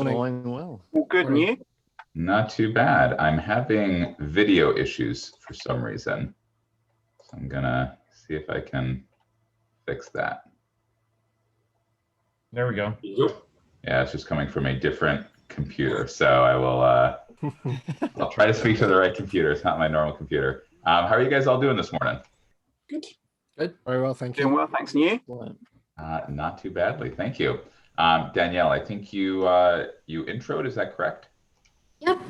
Going well. All good, and you? Not too bad. I'm having video issues for some reason. So I'm gonna see if I can fix that. There we go. Yeah, it's just coming from a different computer. So I will I'll try to speak to the right computer. It's not my normal computer. How are you guys all doing this morning? Good. Good. Very well, thank you. Doing well, thanks, and you? Not too badly, thank you. Danielle, I think you introed, is that correct? Yep,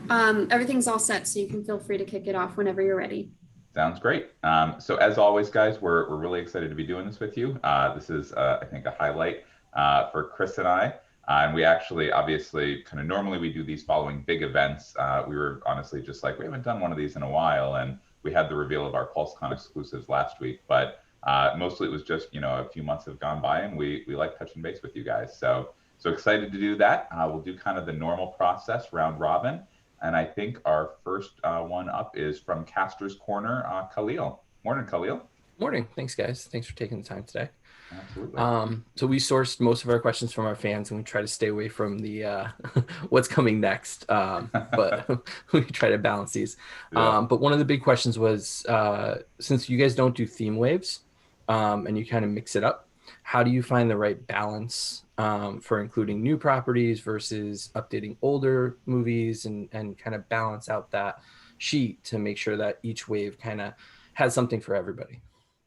everything's all set, so you can feel free to kick it off whenever you're ready. Sounds great. So as always, guys, we're really excited to be doing this with you. This is, I think, a highlight for Chris and I. And we actually, obviously, kind of normally we do these following big events. We were honestly just like, we haven't done one of these in a while. And we had the reveal of our PulseCon exclusives last week. But mostly it was just, a few months have gone by and we like touching base with you guys. So excited to do that. We'll do kind of the normal process, round robin. And I think our first one up is from Kastor's Corner, Khalil. Morning, Khalil. Morning. Thanks, guys. Thanks for taking the time today. Absolutely. So we sourced most of our questions from our fans, and we try to stay away from the what's coming next. But we try to balance these. Yeah. But one of the big questions was, since you guys don't do theme waves, and you kind of mix it up, how do you find the right balance for including new properties versus updating older movies, and kind of balance out that sheet to make sure that each wave kind of has something for everybody?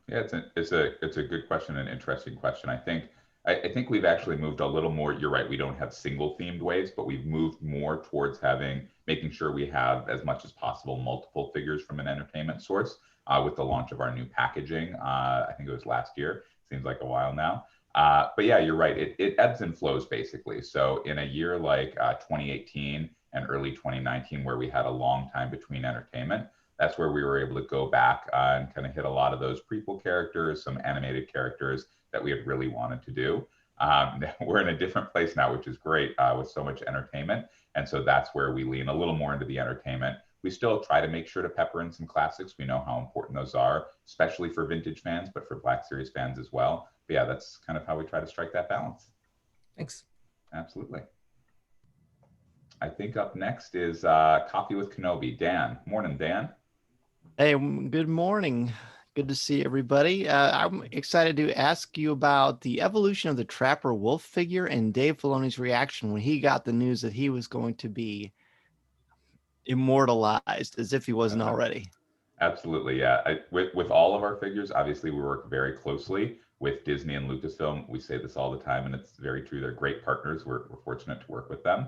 Yeah, it's a good question, an interesting question. I think we've actually moved a little more. You're right, we don't have single themed waves, but we've moved more towards making sure we have as much as possible multiple figures from an entertainment source with the launch of our new packaging. I think it was last year. Seems like a while now. But yeah, you're right. It ebbs and flows basically. So in a year like 2018 and early 2019, where we had a long time between entertainment, that's where we were able to go back and kind of hit a lot of those prequel characters, some animated characters that we had really wanted to do. We're in a different place now, which is great with so much entertainment. And so that's where we lean a little more into the entertainment. We still try to make sure to pepper in some classics. We know how important those are, especially for vintage fans, but for Black Series fans as well. But yeah, that's kind of how we try to strike that balance. Thanks. Absolutely. I think up next is Coffee with Kenobi. Dan. Morning, Dan. Hey, good morning. Good to see everybody. I'm excited to ask you about the evolution of the Trapper Wolf figure and Dave Filoni's reaction when he got the news that he was going to be immortalized, as if he wasn't already. Absolutely, yeah. With all of our figures, obviously we work very closely with Disney and Lucasfilm. We say this all the time, and it's very true. They're great partners. We're fortunate to work with them.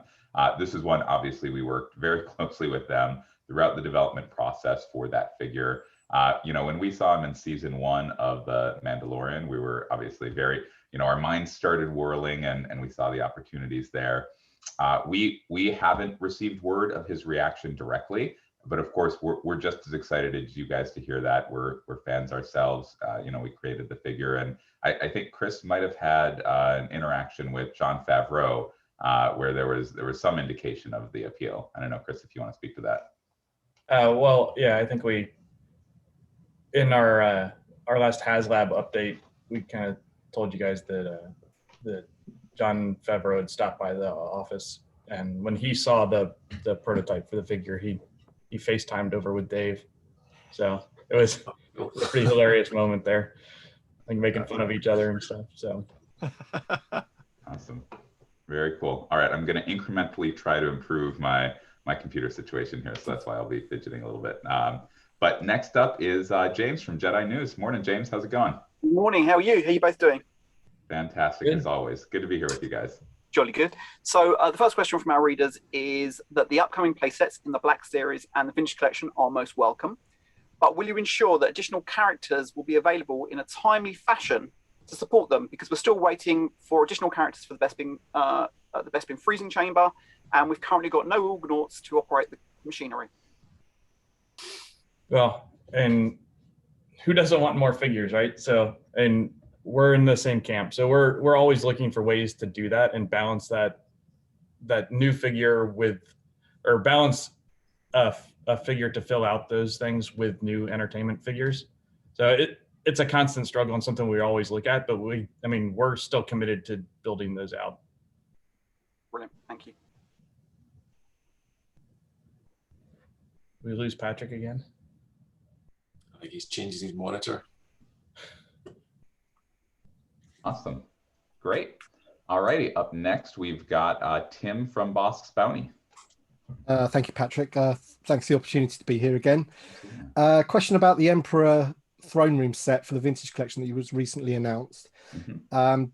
This is one, obviously, we worked very closely with them throughout the development process for that figure. When we saw him in season 1 of The Mandalorian, we were obviously very, our minds started whirling and we saw the opportunities there. We haven't received word of his reaction directly, but of course we're just as excited as you guys to hear that. We're fans ourselves. We created the figure, and I think Chris might have had an interaction with Jon Favreau where there was some indication of the appeal. I don't know, Chris, if you want to speak to that. Well, yeah, I think we, in our last HasLab update, we kind of told you guys that Jon Favreau had stopped by the office, and when he saw the prototype for the figure, he FaceTimed over with Dave. So it was a pretty hilarious moment there, like making fun of each other and stuff. So awesome, very cool. All right, I'm going to incrementally try to improve my computer situation here, so that's why I'll be fidgeting a little bit. But next up is James from Jedi News. Morning, James. How's it going? Morning. How are you? How are you both doing? Fantastic, as always. Good to be here with you guys. Jolly good. So the first question from our readers is that the upcoming playsets in the Black Series and the Vintage Collection are most welcome, but will you ensure that additional characters will be available in a timely fashion to support them? Because we're still waiting for additional characters for the Bespin freezing chamber, and we've currently got no Ugnaughts to operate the machinery. Well, and who doesn't want more figures, right? So, and we're in the same camp. So we're always looking for ways to do that and balance that new figure with, or balance a figure to fill out those things with new entertainment figures. So it's a constant struggle and something we always look at, but we're still committed to building those out. Brilliant, thank you. we lose Patrick again? I think he's changing his monitor. Awesome. Great. All righty. Up next, we've got Tim from Bosk's Bounty. Thank you, Patrick. Thanks for the opportunity to be here again. Question about the Emperor throne room set for the vintage collection that was recently announced.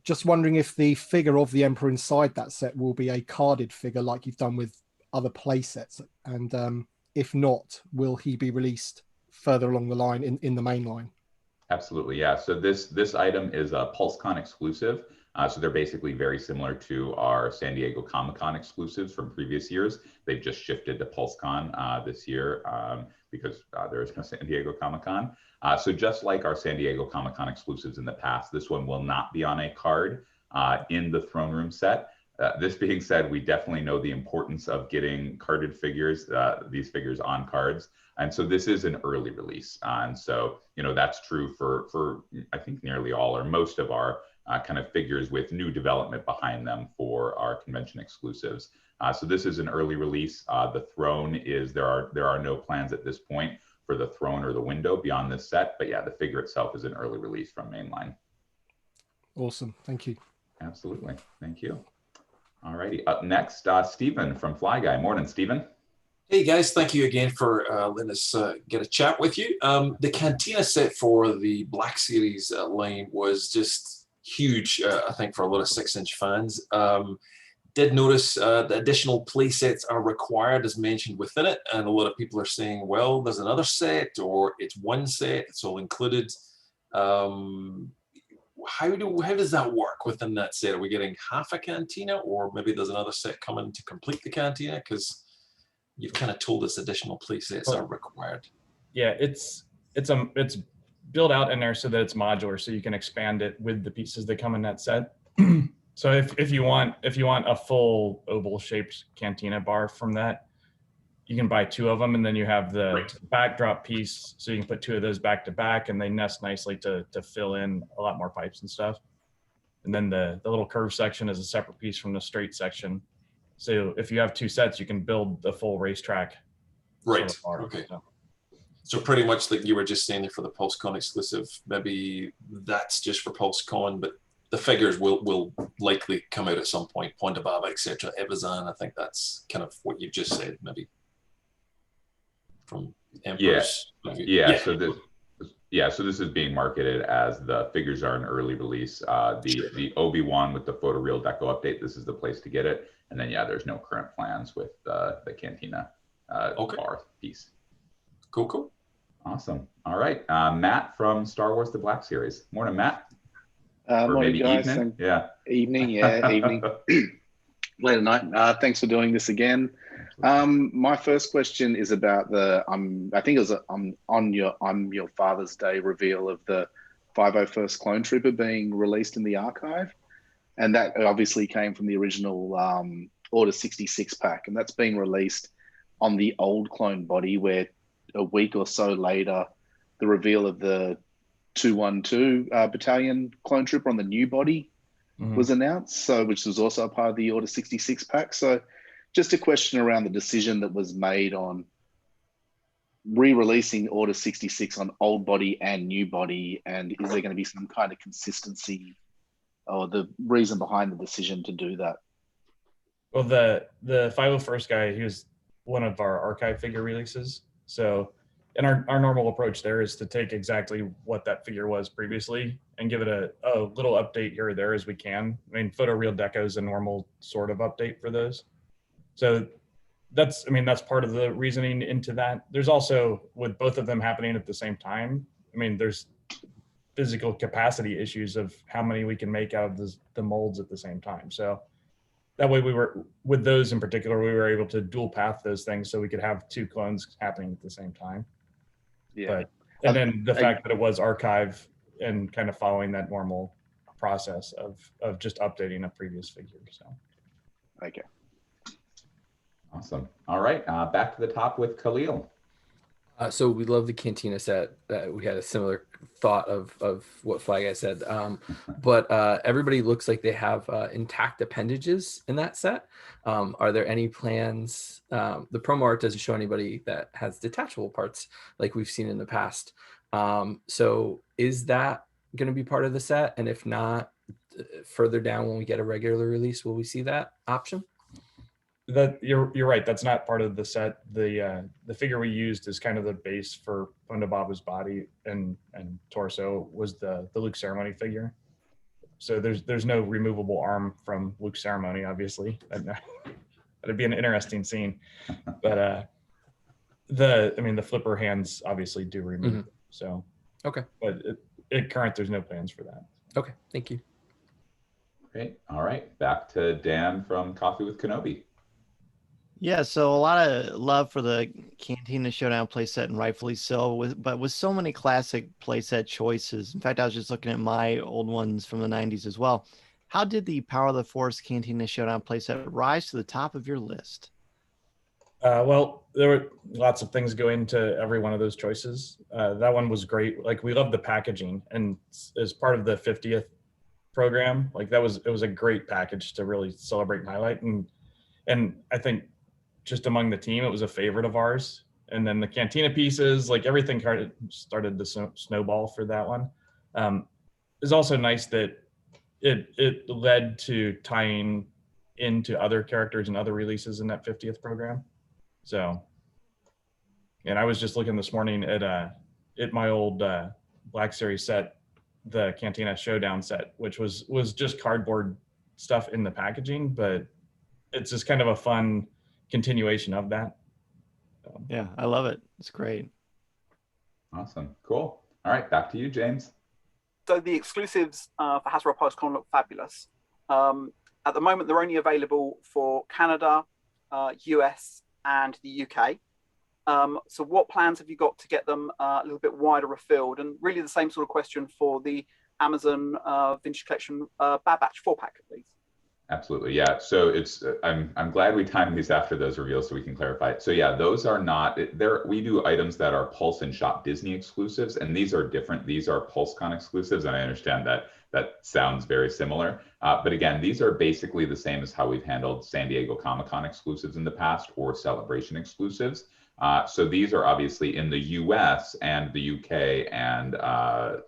Just wondering if the figure of the Emperor inside that set will be a carded figure like you've done with other play sets, and if not, will he be released further along the line in the main line? Absolutely, yeah. So this item is a PulseCon exclusive. So they're basically very similar to our San Diego Comic-Con exclusives from previous years. They've just shifted to PulseCon this year because there is no San Diego Comic-Con. So just like our San Diego Comic-Con exclusives in the past, this one will not be on a card in the throne room set. This being said, we definitely know the importance of getting carded figures, these figures on cards. And so this is an early release. And so, you know, that's true for I think nearly all or most of our kind of figures with new development behind them for our convention exclusives. So this is an early release. The throne is, there are no plans at this point for the throne or the window beyond this set. But yeah, the figure itself is an early release from mainline. Awesome. Thank you. Absolutely. Thank you. All righty. Up next, Stephen from Fly Guy. Morning, Stephen. Hey guys, thank you again for letting us get a chat with you. The Cantina set for the Black Series line was just huge, I think, for a lot of 6-inch fans. Did notice the additional play sets are required as mentioned within it, and a lot of people are saying, well, there's another set, or it's one set, it's all included. How does that work within that set? Are we getting half a Cantina, or maybe there's another set coming to complete the Cantina? Because you've kind of told us additional play sets are required. Yeah, it's built out in there so that it's modular, so you can expand it with the pieces that come in that set. So if you want a full oval shaped Cantina bar from that, you can buy 2 of them, and then you have the backdrop piece, so you can put 2 of those back to back, and they nest nicely to fill in a lot more pipes and stuff. And then the little curve section is a separate piece from the straight section. So if you have 2 sets, you can build the full racetrack. Right. Bar, okay. So pretty much like you were just saying for the PulseCon exclusive, maybe that's just for PulseCon, but the figures will likely come out at some point. Ponda Baba, etc. Evazan, I think that's kind of what you've just said, maybe. From Emperor's yeah. So this is being marketed as the figures are an early release. The Obi-Wan with the photoreal deco update, this is the place to get it. And then there's no current plans with the Cantina bar piece. Cool. Awesome. All right, Matt from Star Wars: The Black Series. Morning, Matt. Or morning, maybe guys. evening. Evening. Late at night. Thanks for doing this again. My first question is about the I think it was on your Father's Day reveal of the 501st Clone Trooper being released in the archive, and that obviously came from the original Order 66 pack, and that's being released on the old clone body, where a week or so later the reveal of the 212 battalion clone trooper on the new body was announced, so which was also a part of the Order 66 pack. So just a question around the decision that was made on re-releasing Order 66 on old body and new body, and is there going to be some kind of consistency or the reason behind the decision to do that? Well, the 501st guy, he was one of our archive figure releases. So and our normal approach there is to take exactly what that figure was previously and give it a little update here or there as we can. I mean, photoreal deco is a normal sort of update for those. So that's part of the reasoning into that. There's also, with both of them happening at the same time, I mean, there's physical capacity issues of how many we can make out of the molds at the same time. So that way with those in particular, we were able to dual path those things so we could have 2 clones happening at the same time. Yeah. And then the fact that it was archive and kind of following that normal process of just updating a previous figure. So. Okay. Awesome. All right, back to the top with Khalil. So we love the Cantina set. We had a similar thought of what Fly Guy said. But everybody looks like they have intact appendages in that set. Are there any plans? The promo art doesn't show anybody that has detachable parts like we've seen in the past. So is that going to be part of the set? And if not, further down when we get a regular release, will we see that option? That you're right. That's not part of the set. The figure we used is kind of the base for Fundababa's body and torso was the Luke Ceremony figure. So there's no removable arm from Luke's Ceremony, obviously. That'd be an interesting scene. But the flipper hands obviously do remove. Mm-hmm. So okay. But at current, there's no plans for that. Okay, thank you. Great. All right, back to Dan from Coffee with Kenobi. Yeah, so a lot of love for the Cantina Showdown playset, and rightfully so. But with so many classic playset choices, in fact, I was just looking at my old ones from the 90s as well. How did the Power of the Force Cantina Showdown playset rise to the top of your list? Well, there were lots of things go into every one of those choices. That one was great. Like, we love the packaging, and as part of the 50th program, like it was a great package to really celebrate and highlight. And I think just among the team, it was a favorite of ours. And then the Cantina pieces, like everything kind of started to snowball for that one. It's also nice that it led to tying into other characters and other releases in that 50th program. So, and I was just looking this morning at my old Black Series set, the Cantina Showdown set, which was just cardboard stuff in the packaging, but it's just kind of a fun continuation of that. So. Yeah, I love it. It's great. Awesome. Cool. All right, back to you, James. So the exclusives for Hasbro PulseCon look fabulous. At the moment, they're only available for Canada, US, and the UK. So what plans have you got to get them a little bit wider afield? And really the same sort of question for the Amazon Vintage Collection Bad Batch 4-pack, please. Absolutely, yeah. So it's I'm glad we timed these after those reveals so we can clarify it. So yeah, those are not there. We do items that are Pulse and Shop Disney exclusives, and these are different. These are PulseCon exclusives, and I understand that sounds very similar. But again, these are basically the same as how we've handled San Diego Comic-Con exclusives in the past or Celebration exclusives. So these are obviously in the US and the UK and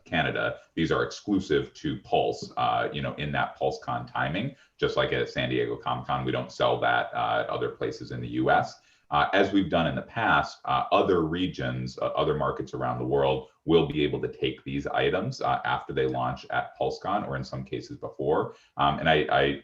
Canada. These are exclusive to Pulse, in that PulseCon timing, just like at San Diego Comic-Con. We don't sell that at other places in the US. As we've done in the past, other regions, other markets around the world will be able to take these items after they launch at PulseCon, or in some cases before. And I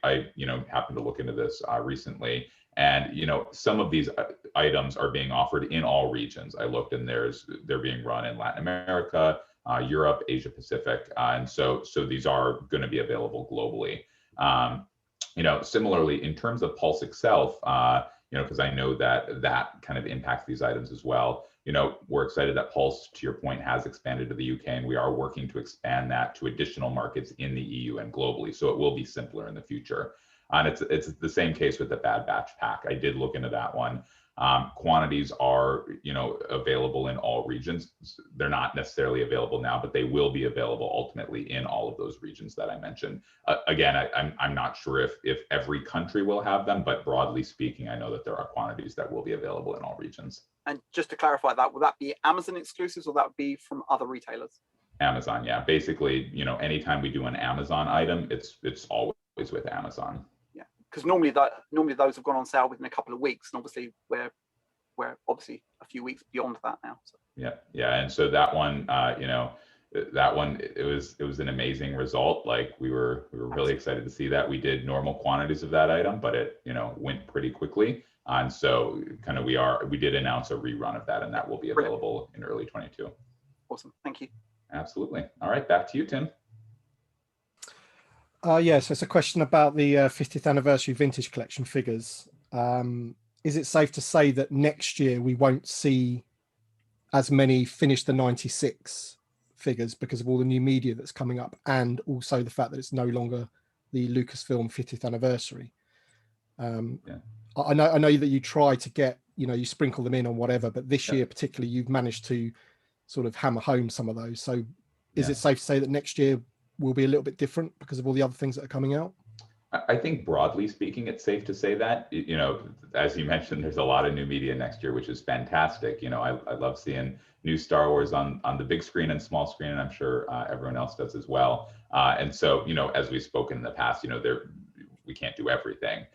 happened to look into this recently. And some of these items are being offered in all regions. I looked, and they're being run in Latin America, Europe, Asia Pacific, and so these are going to be available globally. Similarly, in terms of Pulse itself, because I know that kind of impacts these items as well. We're excited that Pulse, to your point, has expanded to the UK, and we are working to expand that to additional markets in the EU and globally. So it will be simpler in the future. And it's the same case with the Bad Batch pack. I did look into that one. Quantities are, available in all regions. They're not necessarily available now, but they will be available ultimately in all of those regions that I mentioned. Again, I'm not sure if every country will have them, but broadly speaking, I know that there are quantities that will be available in all regions. And just to clarify that, will that be Amazon exclusives or that would be from other retailers? Amazon, yeah. Basically, anytime we do an Amazon item, it's always with Amazon. Because normally those have gone on sale within a couple of weeks, and obviously we're obviously a few weeks beyond that now. So. Yeah, and so that one, it was an amazing result. Like we were really excited to see that. We did normal quantities of that item, but it went pretty quickly, and so kind of we did announce a rerun of that, and that will be available in early 22. Awesome, thank you. Absolutely. All right, back to you, Tim. Yes, it's a question about the 50th anniversary vintage collection figures. Is it safe to say that next year we won't see as many Finish the 96 figures because of all the new media that's coming up, and also the fact that it's no longer the Lucasfilm 50th anniversary? I know that you try to get you know, you sprinkle them in on whatever, but this year particularly, you've managed to sort of hammer home some of those. So is it safe to say that next year will be a little bit different because of all the other things that are coming out? I think broadly speaking, it's safe to say that, you know, as you mentioned, there's a lot of new media next year, which is fantastic. You know, I love seeing new Star Wars on the big screen and small screen, and I'm sure everyone else does as well. And so, you know, as we've spoken in the past, you know, we can't do everything.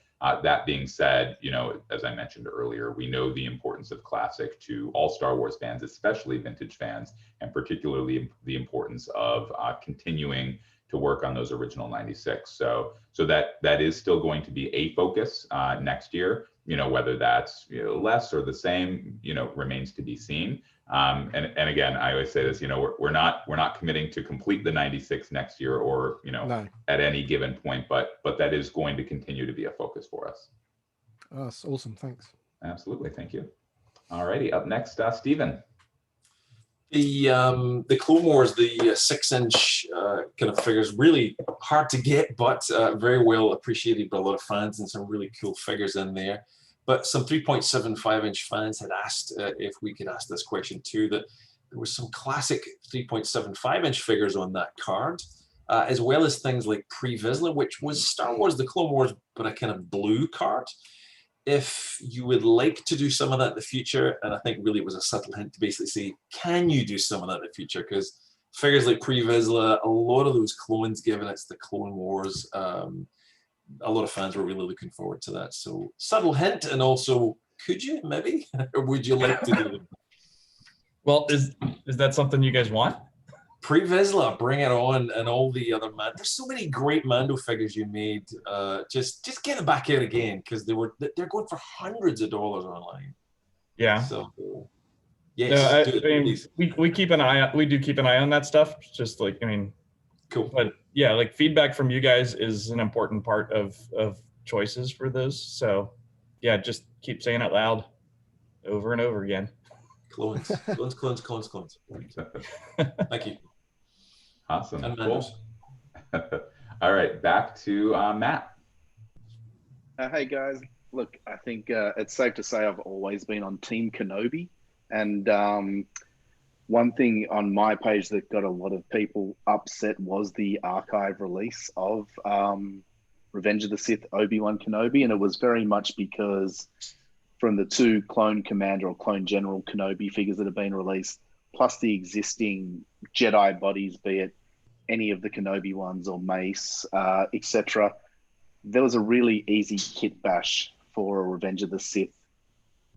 That being said, you know, as I mentioned earlier, we know the importance of classic to all Star Wars fans, especially vintage fans, and particularly the importance of continuing to work on those original 96. So that is still going to be a focus next year. You know, whether that's, you know, less or the same, you know, remains to be seen. And again, I always say this, you know, we're not committing to complete the 96 next year, or, you know, at any given point, but that is going to continue to be a focus for us. That's awesome. Thanks. Absolutely. Thank you. All righty. Up next, Stephen. The Clone Wars, the 6-inch kind of figures, really hard to get, but very well appreciated by a lot of fans, and some really cool figures in there. But some 3.75-inch fans had asked if we could ask this question too, that there was some classic 3.75-inch figures on that card, as well as things like Pre-Vizsla, which was Star Wars, the Clone Wars, but a kind of blue card. If you would like to do some of that in the future, and I think really it was a subtle hint to basically say, can you do some of that in the future? Because figures like Pre-Vizsla, a lot of those clones, given it's the Clone Wars, a lot of fans were really looking forward to that. So subtle hint, and also, could you maybe, or would you like to do it? Well, is that something you guys want? Pre-Vizsla, bring it on, and all the other there's so many great Mando figures you made. Just get it back out again, because they're going for hundreds of dollars online. Yeah. So yes, no, I mean, we keep an eye. We do keep an eye on that stuff. Just like, I mean, cool. But yeah, like feedback from you guys is an important part of choices for those. So yeah, just keep saying it loud over and over again. Clones. Thank you. Awesome. Cool. All right, back to Matt. Hey guys, look, I think it's safe to say I've always been on Team Kenobi, and one thing on my page that got a lot of people upset was the archive release of Revenge of the Sith Obi-Wan Kenobi, and it was very much because from the 2 Clone Commander or Clone General Kenobi figures that have been released, plus the existing Jedi bodies, be it any of the Kenobi ones or Mace, etc., there was a really easy kit bash for a Revenge of the Sith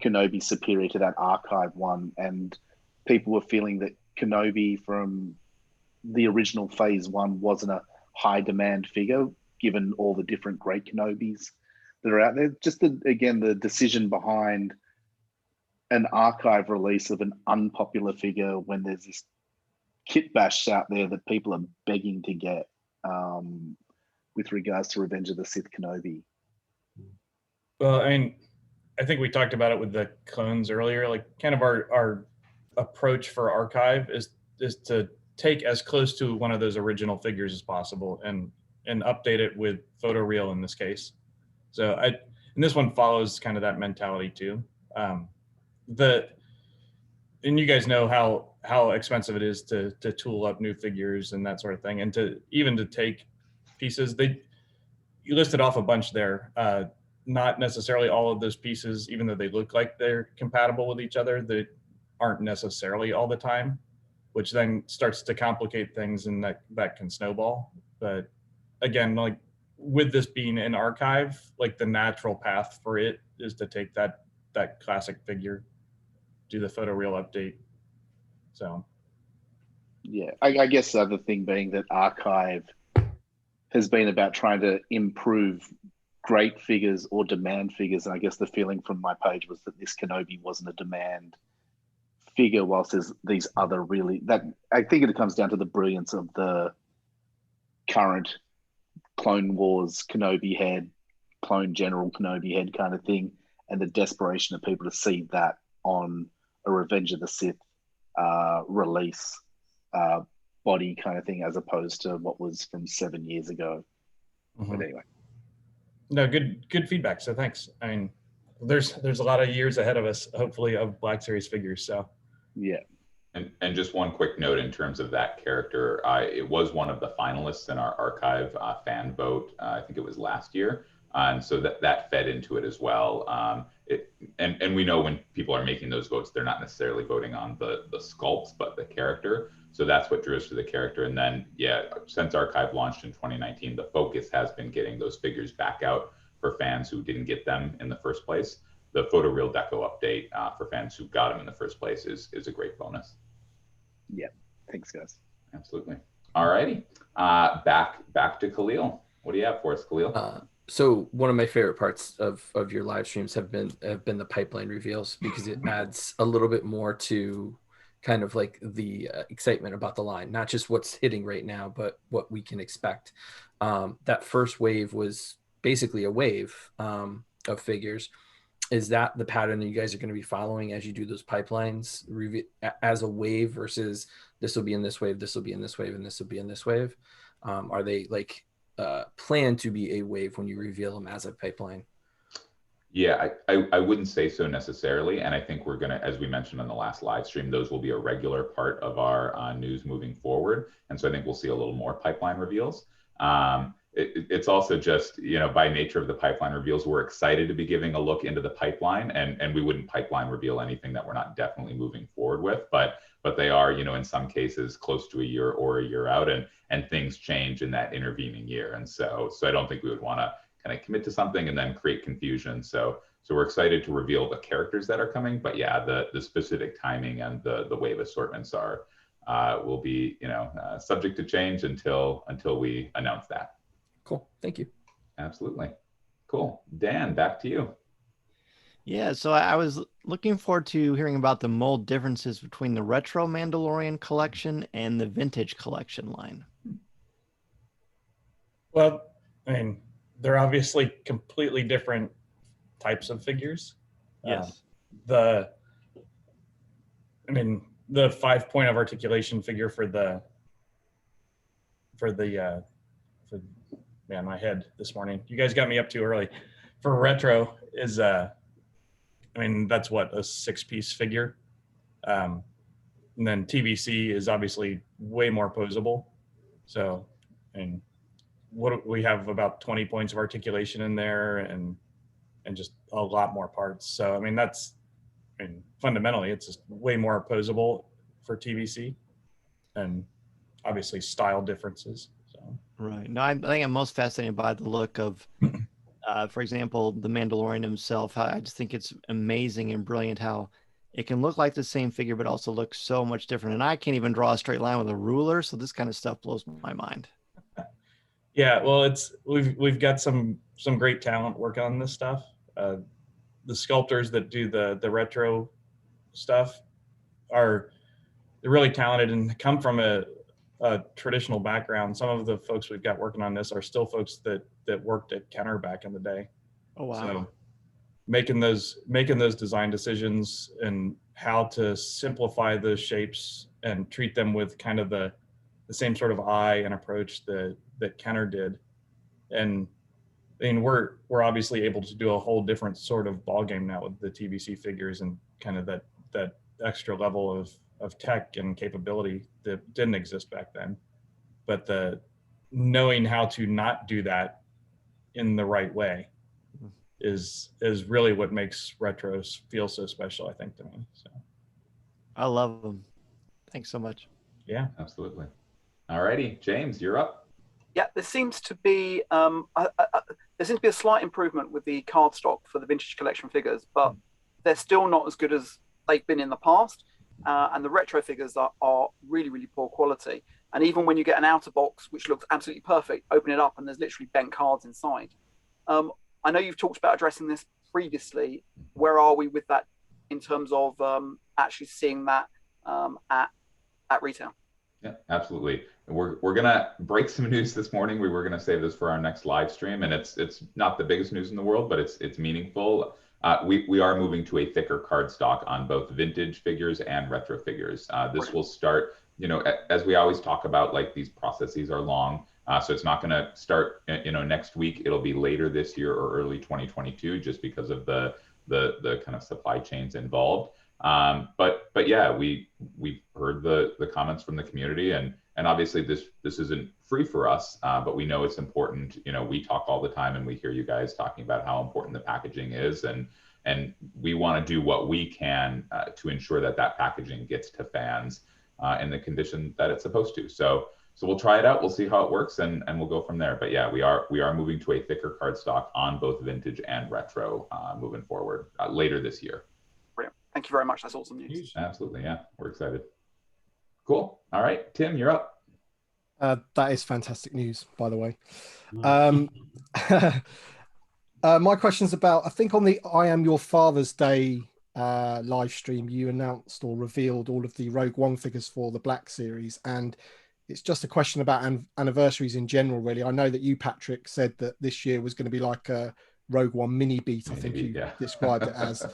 Kenobi superior to that archive one, and people were feeling that Kenobi from the original Phase 1 wasn't a high demand figure, given all the different great Kenobis that are out there. Just again, the decision behind an archive release of an unpopular figure when there's this kit bash out there that people are begging to get with regards to Revenge of the Sith Kenobi. Well, I mean, I think we talked about it with the clones earlier. Like, kind of our approach for archive is to take as close to one of those original figures as possible and update it with photoreal in this case. So and this one follows kind of that mentality too. And you guys know how expensive it is to tool up new figures and that sort of thing, and to take pieces. You listed off a bunch there. Not necessarily all of those pieces, even though they look like they're compatible with each other, they aren't necessarily all the time, which then starts to complicate things, and that can snowball. But again, like with this being an archive, like the natural path for it is to take that classic figure, do the photoreal update. So yeah, I guess the other thing being that archive has been about trying to improve great figures or demand figures, and I guess the feeling from my page was that this Kenobi wasn't a demand figure, whilst there's these other I think it comes down to the brilliance of the current Clone Wars Kenobi head, Clone General Kenobi head kind of thing, and the desperation of people to see that on a Revenge of the Sith release body kind of thing, as opposed to what was from 7 years ago. Mm-hmm. But anyway. No, good feedback. So thanks. I mean, there's a lot of years ahead of us, hopefully, of Black Series figures. So Yeah. And just one quick note in terms of that character, it was one of the finalists in our archive fan vote. I think it was last year, and so that fed into it as well. And we know when people are making those votes, they're not necessarily voting on the sculpts, but the character. So that's what drew us to the character. And then, yeah, since archive launched in 2019, the focus has been getting those figures back out for fans who didn't get them in the first place. The photoreal deco update for fans who got them in the first place is a great bonus. Yeah. Thanks, guys. Absolutely. All righty. Back to Khalil. What do you have for us, Khalil? So one of my favorite parts of your live streams have been the pipeline reveals, because it adds a little bit more to kind of like the excitement about the line, not just what's hitting right now, but what we can expect. That first wave was basically a wave of figures. Is that the pattern that you guys are going to be following as you do those pipelines as a wave versus this will be in this wave, this will be in this wave, and this will be in this wave? Are they like planned to be a wave when you reveal them as a pipeline? Yeah, I wouldn't say so necessarily. And I think we're going to, as we mentioned on the last live stream, those will be a regular part of our news moving forward. And so I think we'll see a little more pipeline reveals. It's also just, by nature of the pipeline reveals, we're excited to be giving a look into the pipeline, and we wouldn't pipeline reveal anything that we're not definitely moving forward with, but they are, in some cases close to a year or a year out, and things change in that intervening year. And so I don't think we would want to kind of commit to something and then create confusion. So we're excited to reveal the characters that are coming, but yeah, the specific timing and the wave assortments will be, subject to change until we announce that. Cool. Thank you. Absolutely. Cool. Dan, back to you. Yeah, so I was looking forward to hearing about the mold differences between the retro Mandalorian collection and the vintage collection line. Well, I mean, they're obviously completely different types of figures. Yes. The 5-point of articulation figure for man, my head this morning. You guys got me up too early. For retro is that's what, a 6-piece figure. And then TBC is obviously way more posable. So, what we have about 20 points of articulation in there, and just a lot more parts. So fundamentally it's just way more posable for TBC, and obviously style differences. So right. No, I think I'm most fascinated by the look of for example, the Mandalorian himself. I just think it's amazing and brilliant how it can look like the same figure but also look so much different. And I can't even draw a straight line with a ruler, so this kind of stuff blows my mind. Yeah, well, we've got some great talent working on this stuff. The sculptors that do the retro stuff they're really talented and come from a traditional background. Some of the folks we've got working on this are still folks that worked at Kenner back in the day. Oh wow! So making those design decisions and how to simplify the shapes and treat them with kind of the same sort of eye and approach that Kenner did. And we're obviously able to do a whole different sort of ball game now with the TBC figures, and kind of that extra level of tech and capability that didn't exist back then. But the knowing how to not do that in the right way is really what makes retros feel so special, I think, to me. So I love them. Thanks so much. Yeah, absolutely. All righty, James, you're up. Yeah, there seems to be a slight improvement with the card stock for the vintage collection figures, but they're still not as good as they've been in the past. And the retro figures are really, really poor quality. And even when you get an outer box, which looks absolutely perfect, open it up and there's literally bent cards inside. I know you've talked about addressing this previously. Where are we with that in terms of actually seeing that at retail? Yeah, absolutely. We're gonna break some news this morning. We were gonna save this for our next live stream, and it's not the biggest news in the world, but it's meaningful. We are moving to a thicker card stock on both vintage figures and retro figures. This will start, as we always talk about, like these processes are long. So it's not going to start, next week. It'll be later this year or early 2022, just because of the the kind of supply chains involved. But yeah, we've heard the comments from the community, and obviously this isn't free for us, but we know it's important. You know, we talk all the time, and we hear you guys talking about how important the packaging is, and we want to do what we can to ensure that packaging gets to fans in the condition that it's supposed to. So we'll try it out. We'll see how it works, and we'll go from there. But yeah, we are moving to a thicker cardstock on both vintage and retro moving forward later this year. Brilliant. Thank you very much. That's awesome news. Absolutely. Yeah, we're excited. Cool. All right, Tim, you're up. That is fantastic news, by the way. My question's about, I think on the I Am Your Father's Day live stream, you announced or revealed all of the Rogue One figures for the Black Series, and it's just a question about anniversaries in general, really. I know that you, Patrick, said that this year was going to be like a Rogue One mini beat, I think you described it as.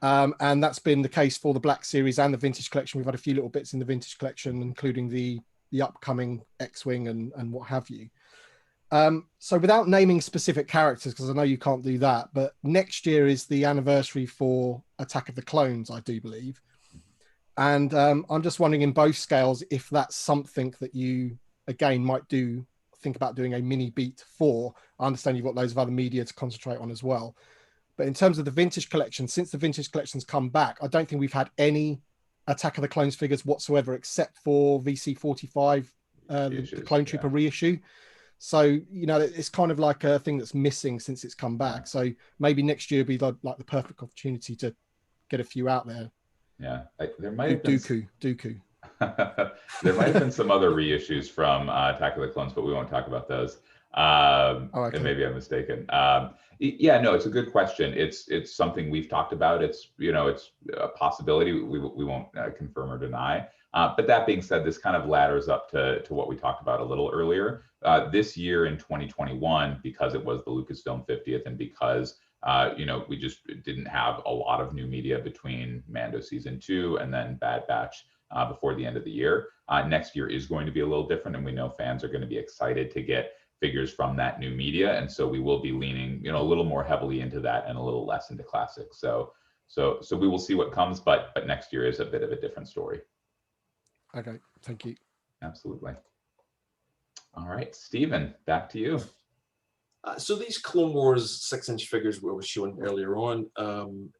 And that's been the case for the Black Series and the Vintage Collection. We've had a few little bits in the Vintage Collection, including the upcoming X-Wing and what have you. So without naming specific characters, because I know you can't do that, but next year is the anniversary for Attack of the Clones, I do believe. And I'm just wondering in both scales if that's something that you, again, might think about doing a mini beat for. I understand you've got loads of other media to concentrate on as well. But in terms of the Vintage Collection, since the Vintage Collection's come back, I don't think we've had any Attack of the Clones figures whatsoever, except for VC45, the Clone Trooper reissue. So, you know, it's kind of like a thing that's missing since it's come back. So maybe next year would be like the perfect opportunity to get a few out there. Yeah, there might have been Dooku. There might have been some other reissues from Attack of the Clones, but we won't talk about those. Okay. And maybe I'm mistaken. Yeah, no, it's a good question. It's something we've talked about. It's a possibility. We won't confirm or deny. But that being said, this kind of ladders up to what we talked about a little earlier. This year in 2021, because it was the Lucasfilm 50th, and because we just didn't have a lot of new media between Mando Season 2 and then Bad Batch before the end of the year. Next year is going to be a little different, and we know fans are going to be excited to get figures from that new media, and so we will be leaning a little more heavily into that and a little less into classics. So we will see what comes, but next year is a bit of a different story. Okay, thank you. Absolutely. All right, Stephen, back to you. So these Clone Wars 6-inch figures we were showing earlier on,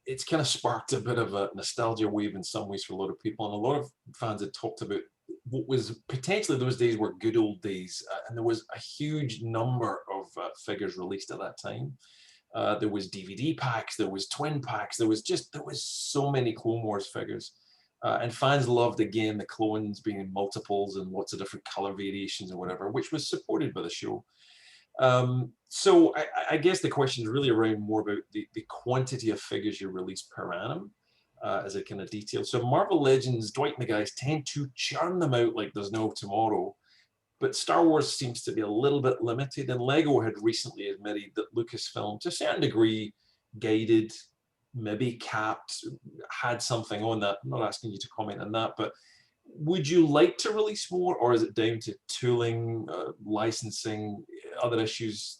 it's kind of sparked a bit of a nostalgia wave in some ways for a lot of people, and a lot of fans had talked about what was potentially those days were good old days, and there was a huge number of figures released at that time. There was DVD packs, there was twin packs, there was so many Clone Wars figures. And fans loved, again, the clones being in multiples and lots of different color variations or whatever, which was supported by the show. So I guess the question is really around more about the quantity of figures you release per annum as a kind of detail. So Marvel Legends, Dwight and the guys tend to churn them out like there's no tomorrow. But Star Wars seems to be a little bit limited. And Lego had recently admitted that Lucasfilm, to a certain degree, guided, maybe capped, had something on that. I'm not asking you to comment on that, but would you like to release more, or is it down to tooling, licensing, other issues?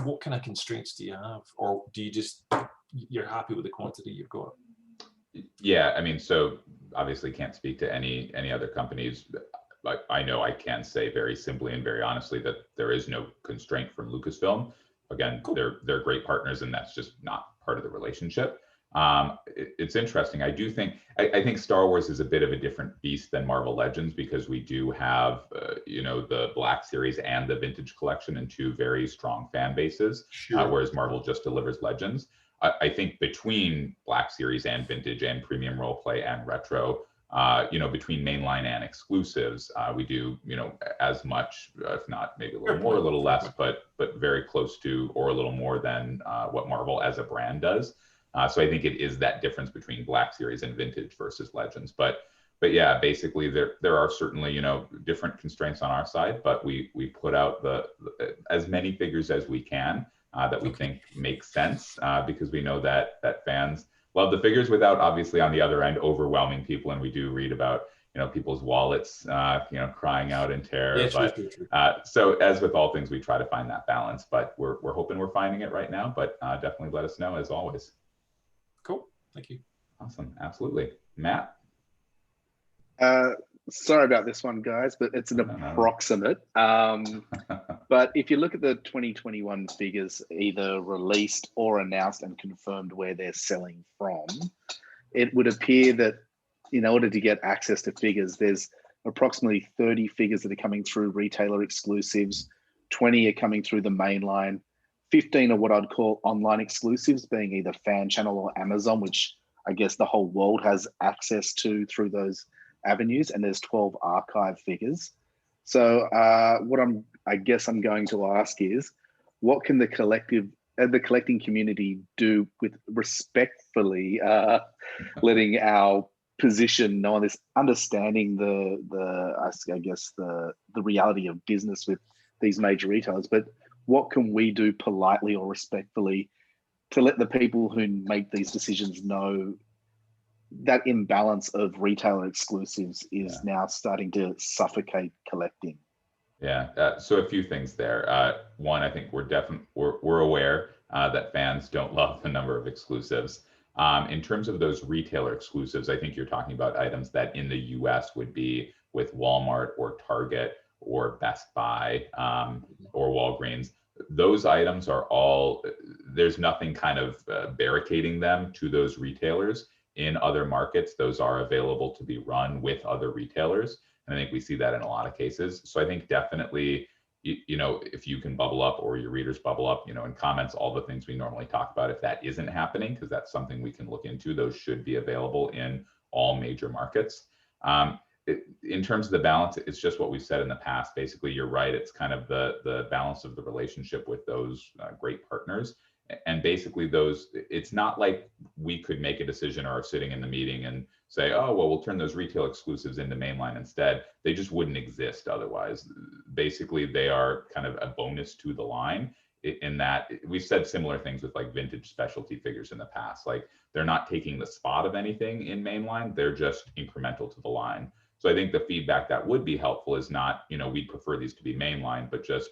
What kind of constraints do you have, or do you you're happy with the quantity you've got? Yeah, I mean, so obviously can't speak to any other companies. But I know I can say very simply and very honestly that there is no constraint from Lucasfilm. Again, cool. They're great partners, and that's just not part of the relationship. It's interesting. I think Star Wars is a bit of a different beast than Marvel Legends, because we do have the Black Series and the Vintage Collection and two very strong fan bases, sure. Whereas Marvel just delivers Legends. I think between Black Series and Vintage and Premium Roleplay and Retro, between mainline and exclusives, we do as much, if not maybe a little more, a little less, but very close to, or a little more than what Marvel as a brand does. So I think it is that difference between Black Series and Vintage versus Legends. But yeah, basically there are certainly different constraints on our side, but we put out as many figures as we can that we think make sense, because we know that fans love the figures without, obviously, on the other end, overwhelming people. And we do read about people's wallets, crying out in terror. Yeah, But true. so as with all things, we try to find that balance, but we're hoping we're finding it right now, but definitely let us know as always. Cool. Thank you. Awesome. Absolutely. Matt? Sorry about this one, guys, but it's an approximate. But if you look at the 2021 figures, either released or announced and confirmed where they're selling from, it would appear that in order to get access to figures, there's approximately 30 figures that are coming through retailer exclusives, 20 are coming through the mainline, 15 are what I'd call online exclusives, being either Fan Channel or Amazon, which I guess the whole world has access to through those avenues, and there's 12 archive figures. So what I guess I'm going to ask is, what can the collecting community do with respectfully letting our position know on this, understanding the reality of business with these major retailers, but what can we do politely or respectfully to let the people who make these decisions know that imbalance of retailer exclusives is now starting to suffocate collecting? Yeah, so a few things there. One, I think we're aware that fans don't love the number of exclusives. In terms of those retailer exclusives, I think you're talking about items that in the US would be with Walmart or Target or Best Buy or Walgreens. Those items are all, there's nothing kind of barricading them to those retailers. In other markets, those are available to be run with other retailers. And I think we see that in a lot of cases. So I think definitely, if you can bubble up or your readers bubble up, in comments, all the things we normally talk about, if that isn't happening, because that's something we can look into, those should be available in all major markets. In terms of the balance, it's just what we've said in the past. Basically, you're right. It's kind of the balance of the relationship with those great partners. And basically it's not like we could make a decision or are sitting in the meeting and say, oh, well, we'll turn those retail exclusives into mainline instead. They just wouldn't exist otherwise. Basically, they are kind of a bonus to the line in that we've said similar things with like vintage specialty figures in the past. Like they're not taking the spot of anything in mainline. They're just incremental to the line. So I think the feedback that would be helpful is not, we'd prefer these to be mainline, but just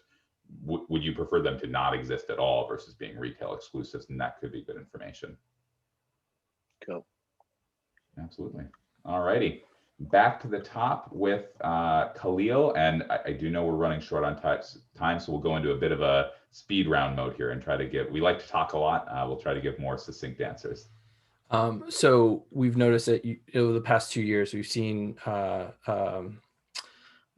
would you prefer them to not exist at all versus being retail exclusives? And that could be good information. Cool. Absolutely. All righty. Back to the top with Khalil. And I do know we're running short on time, so we'll go into a bit of a speed round mode here and try to we like to talk a lot. We'll try to give more succinct answers. So we've noticed that over the past 2 years, we've seen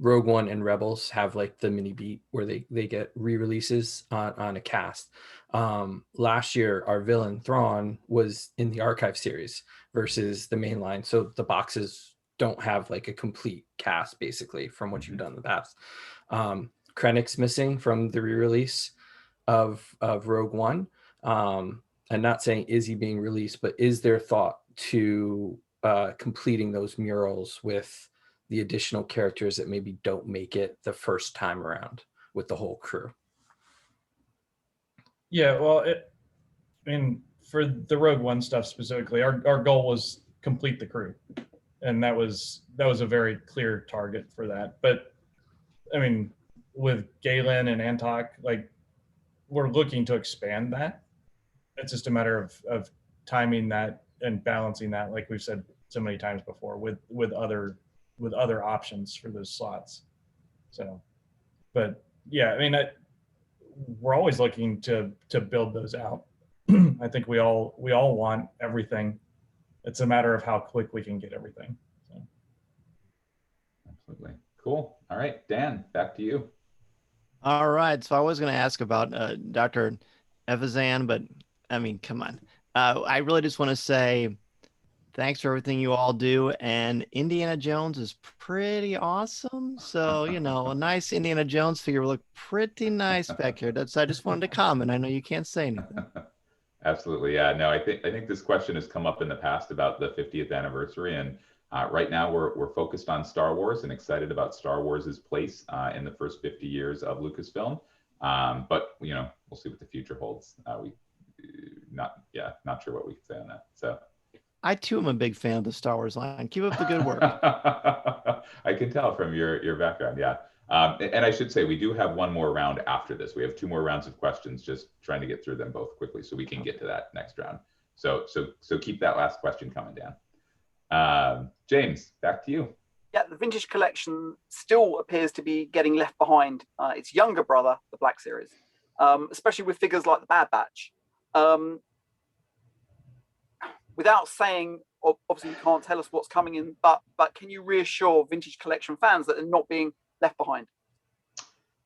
Rogue One and Rebels have like the mini beat where they get re-releases on a cast. Last year, our villain Thrawn was in the archive series versus the mainline. So the boxes don't have like a complete cast basically from what you've done in the past. Krennic's missing from the re-release of Rogue One. I'm not saying is he being released, but is there thought to completing those murals with the additional characters that maybe don't make it the first time around with the whole crew? Yeah, well, for the Rogue One stuff specifically, our goal was complete the crew, and that was a very clear target for that. But with Galen and Antok, like we're looking to expand that. It's just a matter of timing that and balancing that, like we've said so many times before, with other options for those slots. So, but yeah, we're always looking to build those out. I think we all want everything. It's a matter of how quick we can get everything. So. Absolutely. Cool. All right, Dan, back to you. All right. So I was going to ask about Dr. Evazan, but come on. I really just want to say thanks for everything you all do. And Indiana Jones is pretty awesome. So, a nice Indiana Jones figure will look pretty nice back here. I just wanted to comment. I know you can't say anything. Absolutely. Yeah, no, I think this question has come up in the past about the 50th anniversary. And right now we're focused on Star Wars and excited about Star Wars's place in the first 50 years of Lucasfilm. But, we'll see what the future holds. Not sure what we can say on that. So I too am a big fan of the Star Wars line. Keep up the good work. I can tell from your background, yeah. And I should say we do have one more round after this. We have 2 more rounds of questions, just trying to get through them both quickly so we can get to that next round. So keep that last question coming down. James, back to you. Yeah, the vintage collection still appears to be getting left behind its younger brother, the Black Series, especially with figures like the Bad Batch. Without saying, obviously you can't tell us what's coming in, but can you reassure vintage collection fans that they're not being left behind?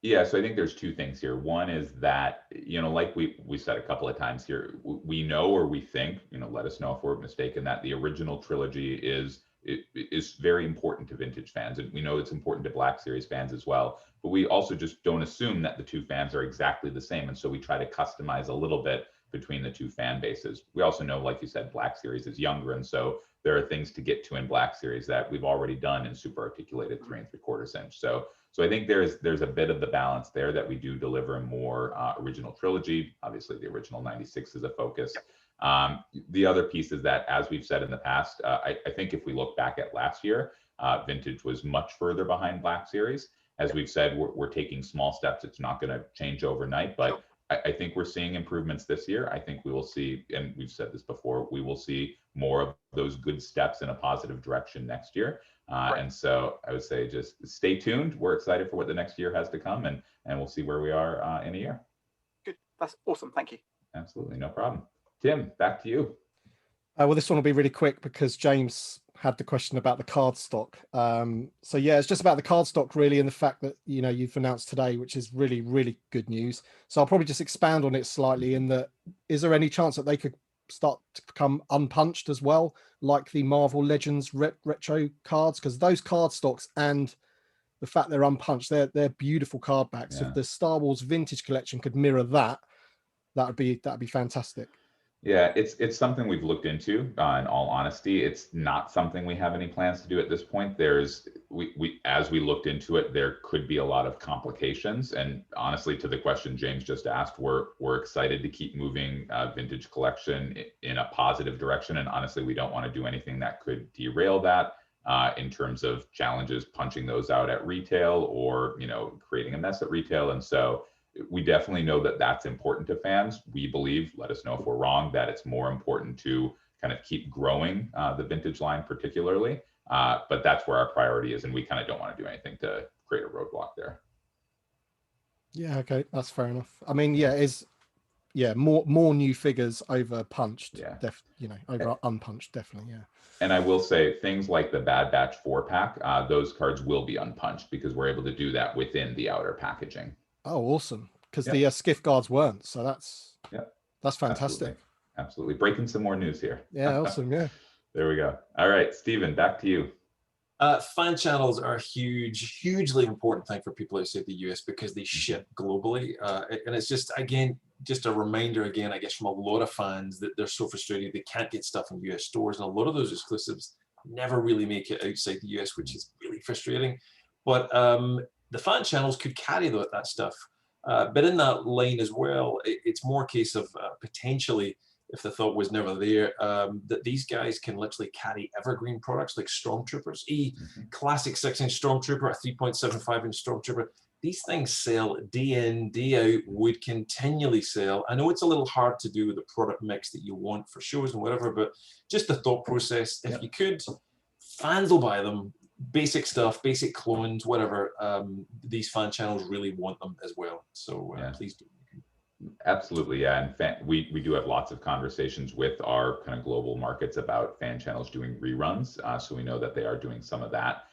Yeah, so I think there's 2 things here. One is that, like we said a couple of times here, we know, or we think, let us know if we're mistaken, that the original trilogy is very important to vintage fans, and we know it's important to Black Series fans as well. But we also just don't assume that the 2 fans are exactly the same, and so we try to customize a little bit between the 2 fan bases. We also know, like you said, Black Series is younger, and so there are things to get to in Black Series that we've already done in super articulated 3 3/4 inch. So I think there's a bit of the balance there that we do deliver a more original trilogy. Obviously, the original 96 is a focus. The other piece is that, as we've said in the past, I think if we look back at last year, vintage was much further behind Black Series. As we've said, we're taking small steps. It's not going to change overnight, but I think we're seeing improvements this year. I think we will see, and we've said this before, we will see more of those good steps in a positive direction next year. And so I would say just stay tuned. We're excited for what the next year has to come, and we'll see where we are in a year. Good. That's awesome. Thank you. Absolutely. No problem. Tim, back to you. Well, this one will be really quick because James had the question about the card stock. So yeah, it's just about the card stock really, and the fact that you've announced today, which is really, really good news. So I'll probably just expand on it slightly in that, is there any chance that they could start to become unpunched as well, like the Marvel Legends retro cards? Because those card stocks and the fact they're unpunched, they're beautiful card backs. Yeah. If the Star Wars vintage collection could mirror that, that'd be fantastic. Yeah, it's something we've looked into. In all honesty, it's not something we have any plans to do at this point. As we looked into it, there could be a lot of complications. And honestly, to the question James just asked, we're excited to keep moving vintage collection in a positive direction. And honestly, we don't want to do anything that could derail that in terms of challenges punching those out at retail, or creating a mess at retail. And so we definitely know that that's important to fans. We believe, let us know if we're wrong, that it's more important to kind of keep growing the vintage line particularly. But that's where our priority is, and we kind of don't want to do anything to create a roadblock there. Yeah, okay, that's fair enough. I mean, more new figures over punched. Yeah. Over unpunched, definitely, yeah. And I will say things like the Bad Batch 4-pack, those cards will be unpunched because we're able to do that within the outer packaging. Oh, awesome! Because the skiff guards weren't, so that's fantastic. Absolutely. Breaking some more news here. Yeah, awesome. Yeah. There we go. All right, Stephen, back to you. Fan channels are a hugely important thing for people outside the US because they ship globally. And it's just a reminder again, I guess, from a lot of fans that they're so frustrated they can't get stuff in US stores. And a lot of those exclusives never really make it outside the US, which is really frustrating. But the fan channels could carry that stuff. But in that line as well, it's more a case of potentially, if the thought was never there, that these guys can literally carry evergreen products like Stormtroopers, classic 6-inch Stormtrooper, a 3.75-inch Stormtrooper. These things sell day in, day out, would continually sell. I know it's a little hard to do with the product mix that you want for shows and whatever, but just the thought process, if you could, fans will buy them. Basic stuff, basic clones, whatever. These fan channels really want them as well. So please do. Absolutely, yeah. And we do have lots of conversations with our kind of global markets about fan channels doing reruns. So we know that they are doing some of that.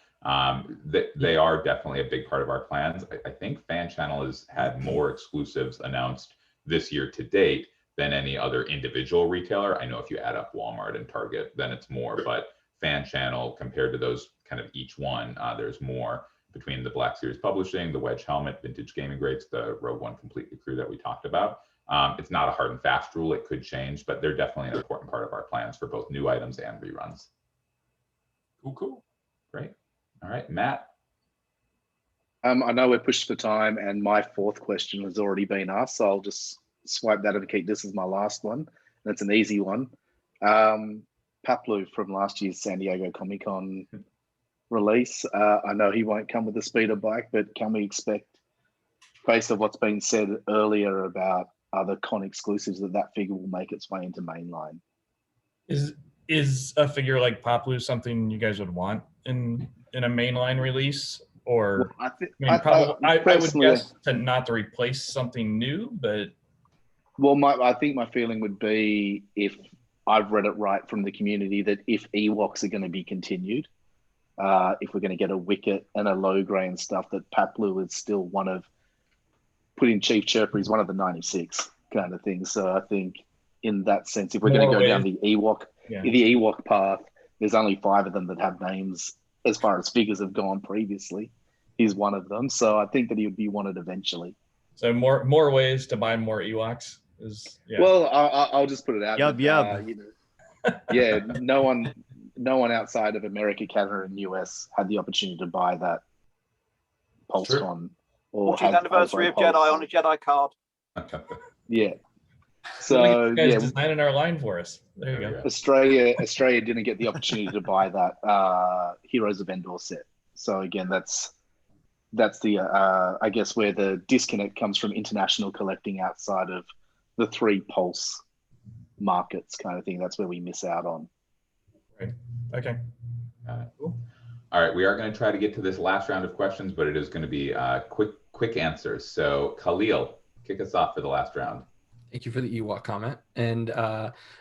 They are definitely a big part of our plans. I think fan channel has had more exclusives announced this year to date than any other individual retailer. I know if you add up Walmart and Target, then it's more, but fan channel compared to those kind of each one, there's more between the Black Series Publishing, the Wedge Helmet, Vintage Gaming Greats, the Rogue One Complete the Crew that we talked about. It's not a hard and fast rule. It could change, but they're definitely an important part of our plans for both new items and reruns. Cool. Great. All right, Matt. I know we're pushed for time, and my 4th question has already been asked, so I'll just swipe that and keep this as my last one. That's an easy one. Paplu from last year's San Diego Comic Con release. I know he won't come with the speeder bike, but can we expect, based on what's been said earlier about other con exclusives, that figure will make its way into mainline? Is a figure like Paplu something you guys would want in a mainline release? Or Well, I would guess not to replace something new, but I think my feeling would be, if I've read it right from the community, that if Ewoks are going to be continued, if we're going to get a Wicket and a Logray and stuff, that Paplu is still one of, put in Chief Chirper, he's one of the 96 kind of thing. So I think in that sense, if we're going to go down the Ewok path, there's only 5 of them that have names as far as figures have gone previously. He's one of them. So I think that he would be wanted eventually. So more ways to buy more Ewoks is, yeah. Well, I'll just put it out. Yub. Yeah, no one outside of America, Canada, and US had the opportunity to buy that PulseCon. Or 40th anniversary of Jedi on a Jedi card. Yeah. So you guys designing our line for us. There you go. Australia didn't get the opportunity to buy that Heroes of Endor set. So again, that's the I guess where the disconnect comes from international collecting outside of the 3 Pulse markets kind of thing. That's where we miss out on. Right. Okay. Cool. All right, we are going to try to get to this last round of questions, but it is going to be quick answers. So Khalil, kick us off for the last round. Thank you for the Ewok comment. And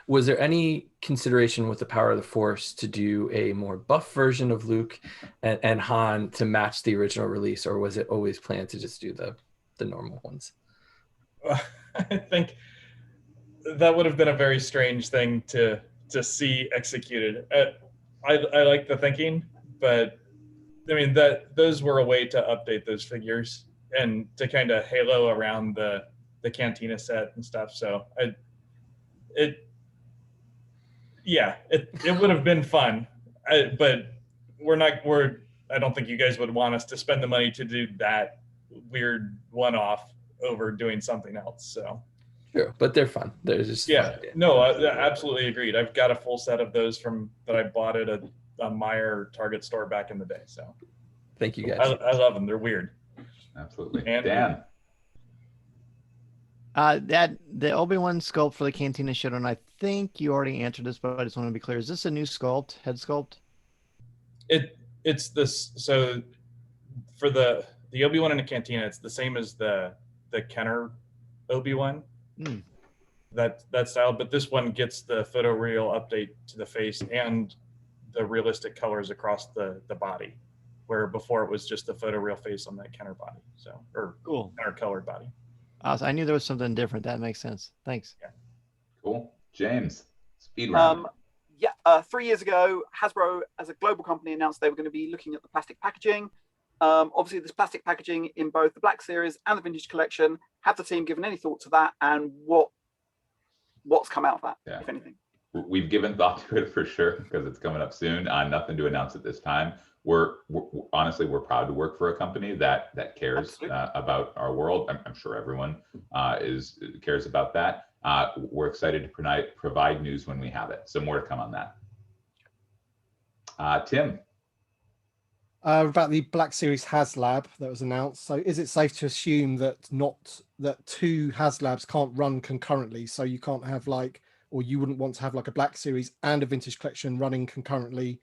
was there any consideration with the Power of the Force to do a more buff version of Luke and Han to match the original release, or was it always planned to just do the normal ones? I think that would have been a very strange thing to see executed. I like the thinking, but I mean those were a way to update those figures and to kind of halo around the Cantina set and stuff. So it would have been fun, but I don't think you guys would want us to spend the money to do that weird one-off over doing something else. So sure, but they're fun. They're just fun. No, I absolutely agreed. I've got a full set of those that I bought at a Meyer Target store back in the day. So thank you guys. I love them. They're weird. Absolutely. And Dan. That the Obi-Wan sculpt for the Cantina Showdown, I think you already answered this, but I just want to be clear. Is this a new sculpt, head sculpt? It's this. So for the Obi-Wan in the Cantina, it's the same as the Kenner Obi-Wan. That style, but this one gets the photoreal update to the face and the realistic colors across the body, where before it was just the photoreal face on that Kenner body. So, or cool, Kenner colored body. So I knew there was something different. That makes sense. Thanks. Yeah. Cool. James, speed round. 3 years ago, Hasbro, as a global company, announced they were going to be looking at the plastic packaging. Obviously, there's plastic packaging in both the Black Series and the Vintage Collection. Have the team given any thought to that, and what's come out of that, if anything? We've given thought to it for sure, because it's coming up soon. Nothing to announce at this time. We're honestly proud to work for a company that cares about our world. I'm sure everyone cares about that. We're excited to provide news when we have it. So more to come on that. Tim. About the Black Series HasLab that was announced. So is it safe to assume that 2 HasLabs can't run concurrently? So you can't have or you wouldn't want to have a Black Series and a Vintage Collection running concurrently,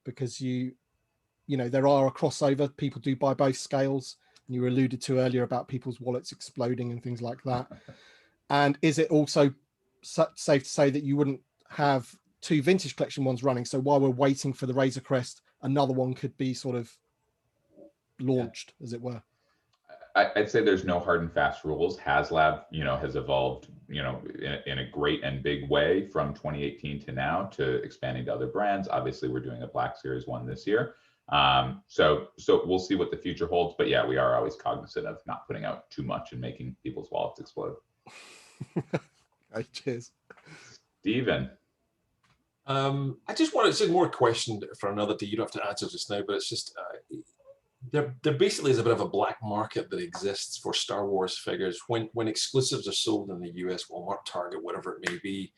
because there are a crossover. People do buy both scales, and you alluded to earlier about people's wallets exploding and things like that. And is it also safe to say that you wouldn't have 2 Vintage Collection ones running? So while we're waiting for the Razor Crest, another one could be sort of launched, as it were. I'd say there's no hard and fast rules. HasLab, has evolved, in a great and big way from 2018 to now, to expanding to other brands. Obviously, we're doing a Black Series one this year. So we'll see what the future holds. But yeah, we are always cognizant of not putting out too much and making people's wallets explode. Cheers. Steven. I just wanted to say more question for another day. You don't have to answer just now, but it's just there basically is a bit of a black market that exists for Star Wars figures when exclusives are sold in the US, Walmart, Target, whatever it may be.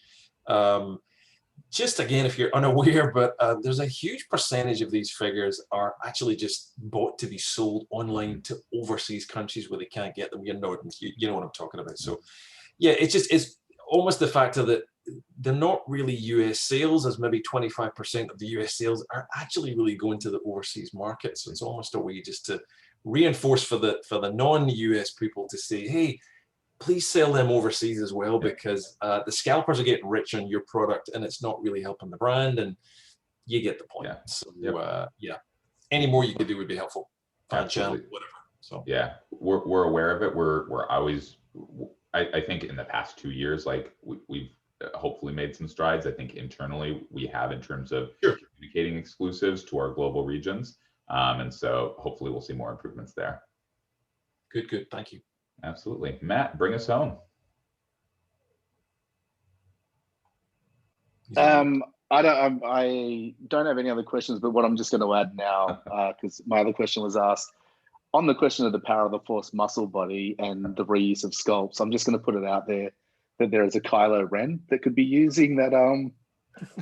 just again, if you're unaware, but there's a huge percentage of these figures are actually just bought to be sold online to overseas countries where they can't get them. You know what I'm talking about. So yeah, it's almost the factor that they're not really US sales, as maybe 25% of the US sales are actually really going to the overseas market. So it's almost a way just to reinforce for the non-US people to say, hey, please sell them overseas as well, because the scalpers are getting rich on your product and it's not really helping the brand, and you get the point. Yeah. So yeah, any more you could do would be helpful. Channel, whatever. So yeah, we're aware of it. We're always, I think in the past 2 years, like we've hopefully made some strides. I think internally we have, in terms of communicating exclusives to our global regions. And so hopefully we'll see more improvements there. Good. Thank you. Absolutely. Matt, bring us home. I don't have any other questions, but what I'm just going to add now, because my other question was asked, on the question of the power of the Force muscle body and the reuse of sculpts, I'm just going to put it out there that there is a Kylo Ren that could be using that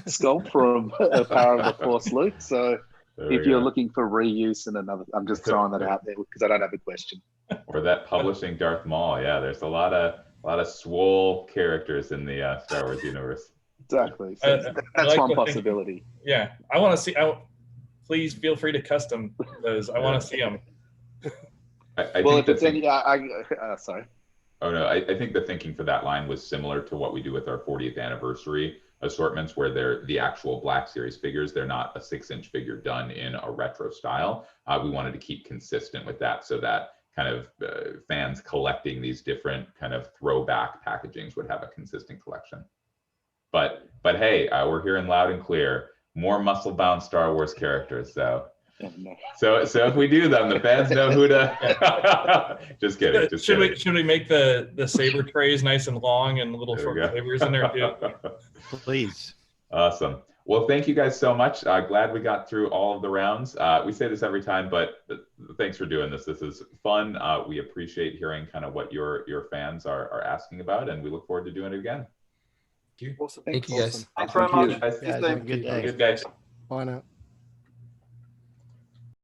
sculpt from a Power of the Force Luke. So if you're looking for reuse and another, I'm just throwing that out there because I don't have a question. Or that publishing Darth Maul. Yeah, there's a lot of swole characters in the Star Wars universe. Exactly. So that's one possibility. Yeah, I want to see. Please feel free to custom those. I want to see them. Sorry. Oh no, I think the thinking for that line was similar to what we do with our 40th anniversary assortments, where they're the actual Black Series figures. They're not a 6-inch figure done in a retro style. We wanted to keep consistent with that, so that kind of fans collecting these different kind of throwback packagings would have a consistent collection. But hey, we're hearing loud and clear, more muscle-bound Star Wars characters. So if we do them, the fans know who to. Just kidding. Should we make the saber trays nice and long and little short sabers in there too? Please. Awesome. Well, thank you guys so much. Glad we got through all of the rounds. We say this every time, but thanks for doing this. This is fun. We appreciate hearing kind of what your fans are asking about, and we look forward to doing it again. Awesome. Thank you guys. Thanks very much. Guys, have a good day. Good guys. Bye now.